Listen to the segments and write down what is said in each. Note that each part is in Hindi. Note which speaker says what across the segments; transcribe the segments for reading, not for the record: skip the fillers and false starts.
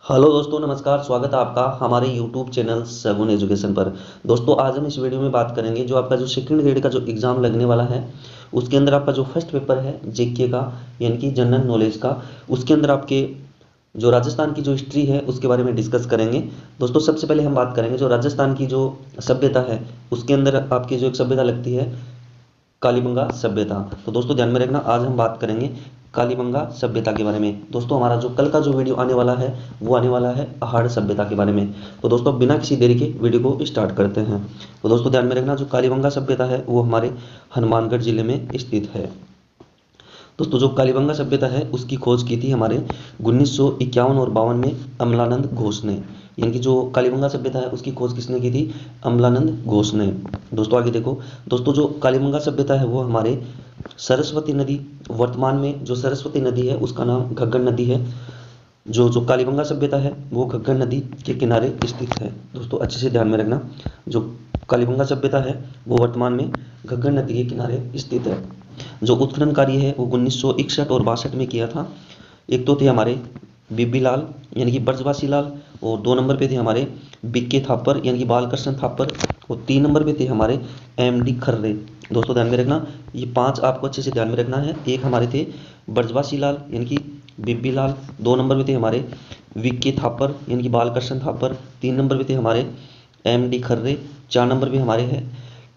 Speaker 1: हेलो दोस्तों, नमस्कार। स्वागत है आपका हमारे यूट्यूब चैनल सगुन एजुकेशन पर। दोस्तों, आज हम इस वीडियो में बात करेंगे जो आपका जो सेकंड ग्रेड का जो एग्ज़ाम लगने वाला है, उसके अंदर आपका जो फर्स्ट पेपर है जीके का, यानी कि जनरल नॉलेज का, उसके अंदर आपके जो राजस्थान की जो हिस्ट्री है उसके बारे में डिस्कस करेंगे। दोस्तों, सबसे पहले हम बात करेंगे जो राजस्थान की जो सभ्यता है, उसके अंदर आपकी जो एक सभ्यता लगती है कालीबंगा सभ्यता। तो दोस्तों ध्यान में रखना, आज हम बात करेंगे कालीबंगा सभ्यता के बारे में। दोस्तों, हमारा जो कल का जो वीडियो आने वाला है वो आने वाला है अहाड़ सभ्यता के बारे में। तो दोस्तों, बिना किसी देरी के वीडियो को स्टार्ट करते हैं। तो दोस्तों ध्यान में रखना, जो कालीबंगा सभ्यता है वो हमारे हनुमानगढ़ जिले में स्थित है। दोस्तों, जो कालीबंगा सभ्यता है उसकी खोज की थी हमारे 1951 और 52 में अमलानंद घोष ने। यानी कि जो कालीबंगा सभ्यता है उसकी खोज किसने की थी? अमलानंद घोष ने। दोस्तों आगे देखो। दोस्तों, जो कालीबंगा सभ्यता है वो हमारे सरस्वती नदी, वर्तमान में जो सरस्वती नदी है उसका नाम घग्गर नदी है। जो जो कालीबंगा सभ्यता है वो घग्गर नदी के किनारे स्थित है। दोस्तों अच्छे से ध्यान में रखना, जो कालीबंगा सभ्यता है वो वर्तमान में घग्गर नदी के किनारे स्थित है। जो उत्खनन कार्य है वो 1961 और 62 में किया था। एक तो थे हमारे बीबी लाल यानी कि ब्रजवासी लाल, और 2 नंबर पे थे हमारे बीके थापर यानी कि बालकृष्ण थापर, और 3 नंबर पे थे हमारे एमडी खर्रे। दोस्तों ध्यान में रखना, ये 5 आपको अच्छे से ध्यान में रखना है। एक हमारे थे ब्रजवासी लाल यानी कि बीबी लाल, 2 नंबर पे थे हमारे विक्के थापर यानी कि बालकृष्ण थापर, 3 नंबर पे थे हमारे एमडी खर्रे, 4 नंबर पे हमारे हैं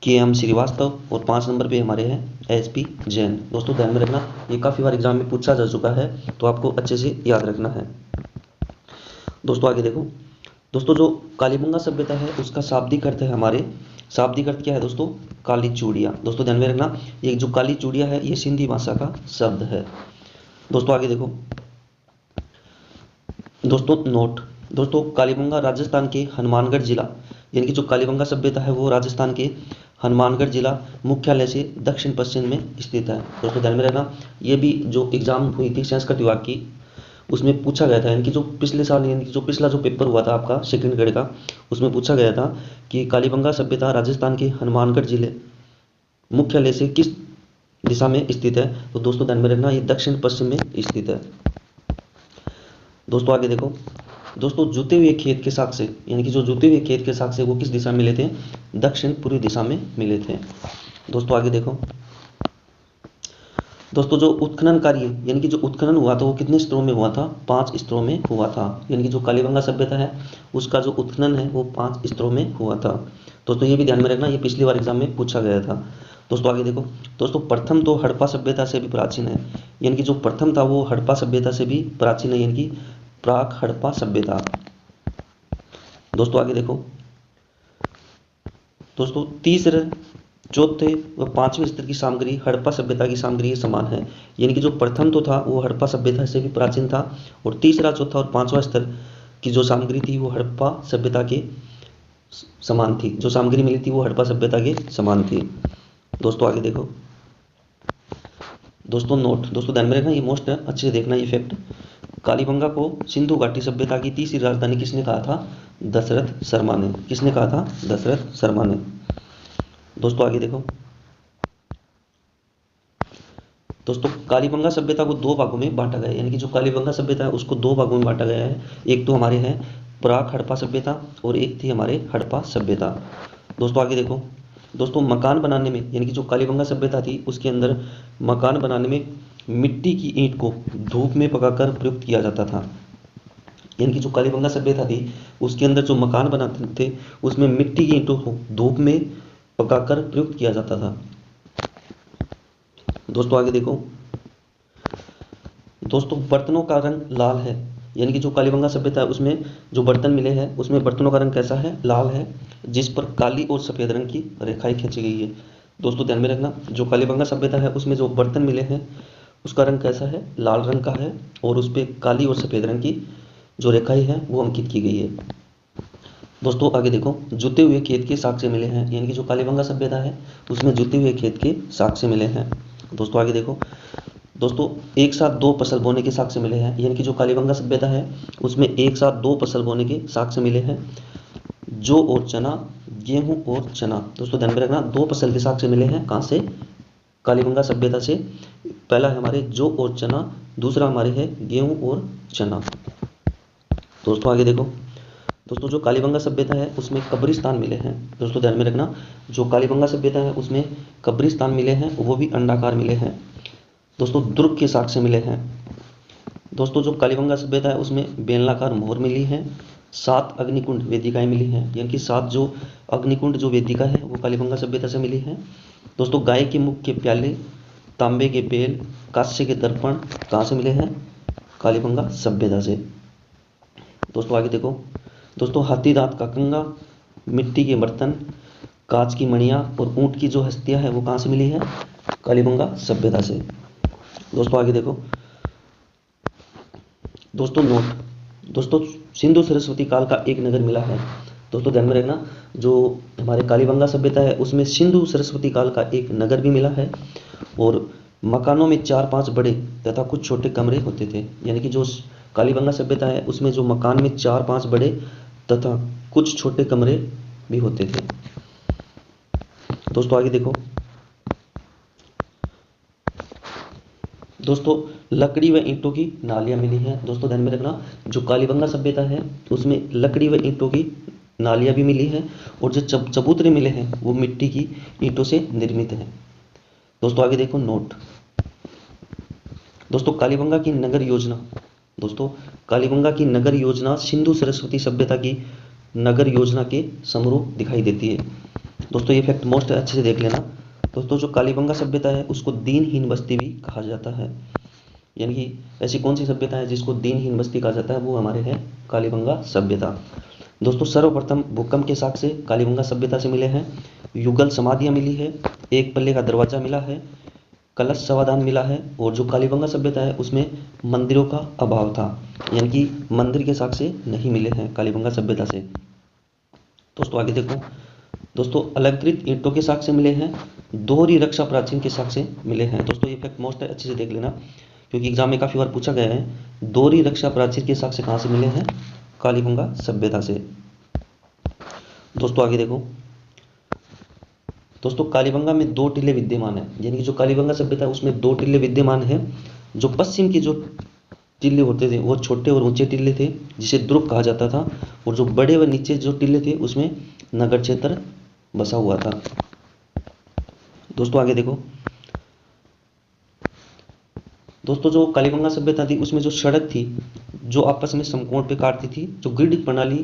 Speaker 1: केएम श्रीवास्तव, और 5 नंबर पे हमारे हैं एसपी जैन। दोस्तों ध्यान में रखना, ये काफ़ी बार एग्जाम में पूछा जा चुका है, तो आपको अच्छे से याद रखना है। दोस्तों आगे देखो। दोस्तों, जो कालीबंगा सभ्यता है उसका शाब्दिक अर्थ है हमारे, शाब्दिक अर्थ क्या है दोस्तों? काली चूड़िया। दोस्तों ध्यान में रखना, ये जो काली चूड़िया है ये सिंधी भाषा का शब्द है। दोस्तों आगे देखो। दोस्तों नोट। दोस्तों, कालीबंगा राजस्थान के हनुमानगढ़ जिला, यानी कि जो कालीबंगा सभ्यता है वो राजस्थान के हनुमानगढ़ जिला मुख्यालय से दक्षिण पश्चिम में स्थित है। दोस्तों ध्यान में रखना, ये भी जो एग्जाम हुई थी संस्कृत विभाग की उसमें पूछा गया था, यानी कि जो पिछले साल यानी कि जो पिछला जो पेपर हुआ था आपका सेकंड ग्रेड का, उसमें पूछा गया था कि कालीबंगा सभ्यता राजस्थान के हनुमानगढ़ जिले मुख्यालय से किस दिशा में स्थित है? तो दोस्तों ध्यान में रखना, ये दक्षिण पश्चिम में स्थित है। दोस्तों आगे देखो। दोस्तों, जुते हुए खेत के साक्ष्य, यानी कि जो जुते हुए खेत के साक्ष्य वो किस दिशा में मिले थे? दक्षिण पूर्वी दिशा में मिले थे। दोस्तों आगे देखो। दोस्तों, जो उत्खनन कार्य यानी कि जो उत्खनन हुआ था वो कितने स्तरों में हुआ था? 5 स्तरों में हुआ था। यानी कि जो कालीबंगा सभ्यता है उसका जो उत्खनन है वो 5 स्तरों में हुआ था। दोस्तों ये भी ध्यान में रखना, ये पिछली बार एग्जाम में पूछा गया था। दोस्तों आगे देखो। दोस्तों, प्रथम तो हड़प्पा सभ्यता से भी प्राचीन है, यानी कि जो प्रथम था वो हड़प्पा सभ्यता से भी प्राचीन है, यानी कि प्राक हड़प्पा सभ्यता। दोस्तों आगे देखो। दोस्तों, तीसरे, चौथे व 5वें स्तर की सामग्री हड़प्पा सभ्यता की सामग्री समान है, यानी कि जो प्रथम तो था वो हड़प्पा सभ्यता से भी प्राचीन था, और तीसरा, चौथा और 5वां स्तर की जो सामग्री थी वो हड़प्पा सभ्यता के समान थी। जो सामग्री मिली थी वो हड़प्पा सभ्यता के समान थी। दोस्तों आगे देखो। दोस्तों नोट। दोस्तों ध्यान में रखना, ये मोस्ट अच्छे से देखना ये फैक्ट। कालीबंगा को सिंधु घाटी सभ्यता की तीसरी राजधानी किसने कहा था? दशरथ शर्मा ने। किसने कहा था? दशरथ शर्मा ने। दोस्तों आगे देखो। दोस्तों, कालीबंगा सभ्यता को 2 भागों में बांटा गया है, यानी कि जो कालीबंगा सभ्यता है उसको 2 भागों में बांटा गया है। एक तो हमारे हैं प्राक हड़प्पा सभ्यता और एक थी हमारे हड़प्पा सभ्यता। दोस्तों आगे देखो। दोस्तों, मकान बनाने में, यानी कि जो कालीबंगा सभ्यता थी उसके अंदर मकान बनाने में मिट्टी की ईंट को धूप में पकाकर प्रयुक्त किया जाता था। यानी कि जो कालीबंगा सभ्यता थी उसके अंदर जो मकान बनाते थे उसमें मिट्टी की ईंटों को धूप में पकाकर प्रयुक्त किया जाता था। दोस्तों आगे देखो। दोस्तों, बर्तनों का रंग लाल है, यानी कि जो कालीबंगा सभ्यता है उसमें जो बर्तन मिले हैं उसमें बर्तनों का रंग कैसा है? लाल है, जिस पर काली और सफ़ेद रंग की रेखाएं खींची गई है। दोस्तों ध्यान में रखना, जो कालीबंगा सभ्यता है उसमें जो बर्तन मिले हैं उसका रंग कैसा है? लाल रंग का है, और उस पर काली और सफ़ेद रंग की जो रेखाएं हैं वो अंकित की गई है। दोस्तों आगे देखो। जुते हुए खेत के साक्ष्य मिले हैं, यानी कि जो कालीबंगा सभ्यता है उसमें जुते हुए खेत के साक्ष्य मिले हैं। दोस्तों आगे देखो। दोस्तों, एक साथ 2 फसल बोने के साक्ष्य मिले हैं, यानी कि जो कालीबंगा सभ्यता है उसमें एक साथ 2 फसल बोने के साक्ष्य मिले हैं। जौ और चना, गेहूं और चना। दोस्तों ध्यान में रखना, 2 फसल के साक्ष्य मिले हैं। कहाँ से? कालीबंगा सभ्यता से। पहला है हमारे जौ और चना, दूसरा हमारे है गेहूं और चना। दोस्तों आगे देखो, दोस्तों जो कालीबंगा सभ्यता है उसमें कब्रिस्तान मिले हैं। दोस्तों ध्यान में रखना, जो कालीबंगा सभ्यता है उसमें कब्रिस्तान मिले हैं, वो भी अंडाकार मिले हैं। दोस्तों दुर्ग के साक्ष्य मिले हैं। दोस्तों जो कालीबंगा सभ्यता है उसमें बेलनाकार मोहर मिली है। 7 अग्निकुंड वेदिकाएं मिली हैं, यानी कि 7 जो अग्निकुंड जो वेदिका है वो कालीबंगा सभ्यता से मिली है। दोस्तों गाय के मुख के प्याले, तांबे के बेल, कांस्य के दर्पण कहाँ से मिले हैं? कालीबंगा सभ्यता से। दोस्तों आगे देखो, दोस्तों हाथी दांत का कंगा, मिट्टी के बर्तन, कांच की मणियाँ और ऊँट की जो हस्तियाँ है वो कहाँ से मिली है? कालीबंगा सभ्यता से। दोस्तों आगे देखो, दोस्तों नोट, दोस्तों सिंधु सरस्वती काल का एक नगर मिला है। दोस्तों ध्यान में रखना, जो हमारे कालीबंगा सभ्यता है उसमें सिंधु सरस्वती काल का एक नगर भी मिला है और मकानों में 4-5 बड़े तथा कुछ छोटे कमरे होते थे। यानी कि जो कालीबंगा सभ्यता है उसमें जो मकान में 4-5 बड़े तथा कुछ छोटे कमरे भी होते थे। दोस्तों आगे देखो, दोस्तों लकड़ी व ईंटों की नालियाँ मिली हैं। दोस्तों ध्यान में रखना, जो कालीबंगा सभ्यता है उसमें लकड़ी व ईंटों की नालियाँ भी मिली हैं और जो चबूतरे मिले हैं वो मिट्टी की ईंटों से निर्मित हैं। दोस्तों आगे देखो नोट, दोस्तों कालीबंगा की नगर योजना, दोस्तों कालीबंगा की नगर योजना सिंधु सरस्वती सभ्यता की नगर योजना के समरूप दिखाई देती है। दोस्तों ये फैक्ट मोस्ट अच्छे से देख लेना। दोस्तों जो कालीबंगा सभ्यता है उसको दीनहीन बस्ती भी कहा जाता है। यानी कि ऐसी कौन सी सभ्यता है जिसको दीनहीन बस्ती कहा जाता है? वो हमारे है कालीबंगा सभ्यता। दोस्तों सर्वप्रथम भूकंप के साक्ष्य कालीबंगा सभ्यता से मिले हैं। युगल समाधियाँ मिली है, एक पल्ले का दरवाजा मिला है, कलश समाधान मिला है और जो कालीबंगा सभ्यता है उसमें मंदिरों का अभाव था, यानी कि मंदिर के साक्ष्य नहीं मिले हैं कालीबंगा सभ्यता से। दोस्तों आगे देखो, दोस्तों अलंकृत ईंटों के साक्ष्य मिले हैं, दोहरी रक्षा प्राचीन के साक्ष्य मिले हैं। दोस्तों ये फैक्ट मोस्ट है, अच्छे से देख लेना क्योंकि एग्जाम में काफ़ी बार पूछा गया है। दोहरी रक्षा प्राचीन के साक्ष्य कहाँ से मिले हैं? कालीबंगा सभ्यता से। दोस्तों आगे देखो, दोस्तों कालीबंगा में 2 टीले विद्यमान है, यानी कि जो कालीबंगा सभ्यता है उसमें 2 टीले विद्यमान है। जो पश्चिम के जो टीले होते थे वो छोटे और ऊंचे टीले थे जिसे द्रुप कहा जाता था और जो बड़े व नीचे जो टीले थे उसमें नगर क्षेत्र बसा हुआ था। दोस्तों आगे देखो, दोस्तों जो कालीबंगा सभ्यता थी उसमें जो सड़क थी जो आपस में समकोण पे काटती थी, जो ग्रिड प्रणाली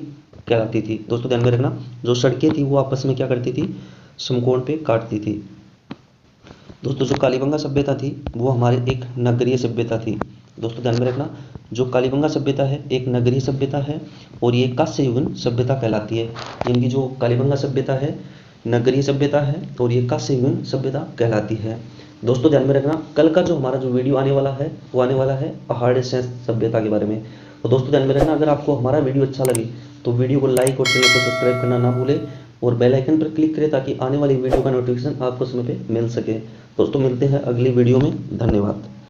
Speaker 1: कहलाती थी। दोस्तों ध्यान में रखना, जो सड़कें थी वो आपस में क्या करती थी? समकोण पे काटती थी। दोस्तों जो कालीबंगा सभ्यता थी वो हमारे एक नगरीय सभ्यता थी। दोस्तों ध्यान में रखना, जो कालीबंगा सभ्यता है एक नगरीय सभ्यता है और ये कांस्ययुगीन सभ्यता कहलाती है। यानी कि जो कालीबंगा सभ्यता है नगरीय सभ्यता है और ये कांस्ययुगीन सभ्यता कहलाती है। दोस्तों ध्यान में रखना, कल का जो हमारा जो वीडियो आने वाला है वो आने वाला है पहाड़ सभ्यता के बारे में। तो दोस्तों ध्यान में रखना, अगर आपको हमारा वीडियो अच्छा लगे तो वीडियो को लाइक और चैनल को सब्सक्राइब करना ना भूलें और बेल आइकन पर क्लिक करें ताकि आने वाली वीडियो का नोटिफिकेशन आपको समय पे मिल सके। दोस्तों मिलते हैं अगली वीडियो में, धन्यवाद।